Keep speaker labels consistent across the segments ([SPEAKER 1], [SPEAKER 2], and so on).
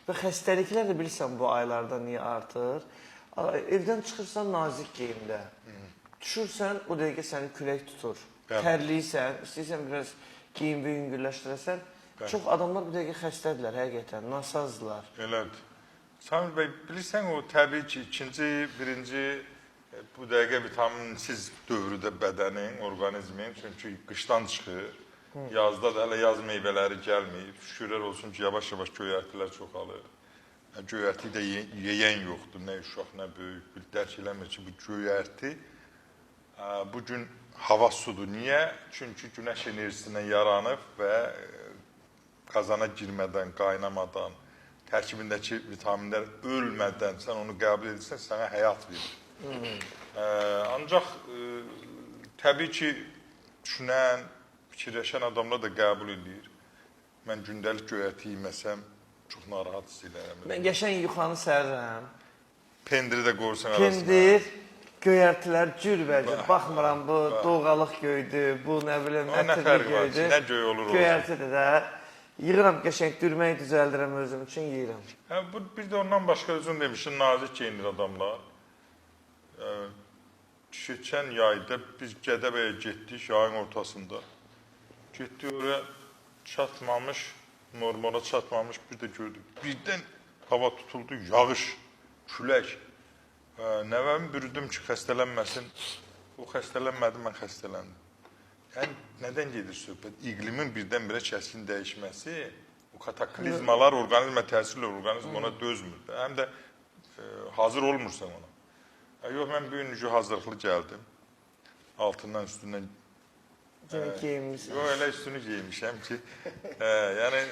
[SPEAKER 1] Və xəstəliklər də bilirsən bu aylarda niyə artır? Evdən çıxırsan nazik geyimdə. Düşürsən, o dəqiqə səni külək tutur. Tərliysən, istəyirsən biraz geyimi yüngülləşdirəsən. Çox adamlar bu dəqiqə xəstədirlər, həqiqətən, nasazdılar.
[SPEAKER 2] Elədir. Samir bəy, bilirsən o təbii ki, birinci bu dəqiqə vitaminsiz dövrüdə bədənin, orqanizmin, çünki qışdan çıxır. Yazda da hələ yaz meyvələri gəlməyib. Şükürlər olsun ki, yavaş-yavaş göyərtilər çoxalır. Göyərti də yeyən yoxdur, nə uşaq, nə böyük. Dərk eləmir ki, bu göyərti bugün hava sudur. Niyə? Çünki günəş enerjisindən yaranıb və qazana girmədən, qaynamadan, tərkibindəki vitaminlər ölmədən sən onu qəbul edirsən, sənə həyat verir. Ancaq təbii ki, düşünən, fikirləşən adamlar da qəbul edir. Mən gündəlik göyərti yeməsəm, çox narahat hiss edirəm.
[SPEAKER 1] Mən qəşəng yuxanı sərirəm.
[SPEAKER 2] Pendiri də qoyursan arasına.
[SPEAKER 1] Pendir, göyərtilər cürbəcür. Baxmıram, bu doğalıq göydür, bu nə bilim, ətirli göydür.
[SPEAKER 2] Nə göy olur olsun.
[SPEAKER 1] Göyərtidir də. Yığıram qəşəng, dürməyi düzəldirəm özüm üçün, yeyirəm.
[SPEAKER 2] Bir də ondan başqa özün demişsin, nazik geyinir adamlar. Keçən yayda biz Gədəbəyə getdik, yayın ortasında. Getdik oraya çatmamış, normala çatmamış bir də gördük. Birdən hava tutuldu, yağış, külək. Nəvəmi bürüdüm ki, xəstələnməsin. O xəstələnmədi, mən xəstələndim. Yəni, nədən gedir söhbət? İqlimin birdən-birə kəskin dəyişməsi, o kataklizmalar orqanizmə təsirlə orqanizm ona dözmür. Həm də hazır olmursan ona. Yox, mən bu gün hazırlıqlı gəldim. Altından, üstündən
[SPEAKER 1] Geyinmişsən.
[SPEAKER 2] Yox, elə üstünü geymişəm ki, yəni,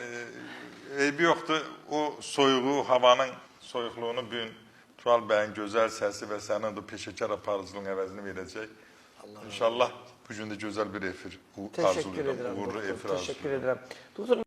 [SPEAKER 2] eybi yoxdur, o soyuğu, havanın soyuqluğunu bu gün Tural bəyin gözəl səsi və sənin o peşəkar aparıcılığın əvəzini verəcək. İnşallah bu gün də gözəl bir efir arzulayıram, uğurlu efir arzulayıram.
[SPEAKER 1] Təşəkkür edirəm.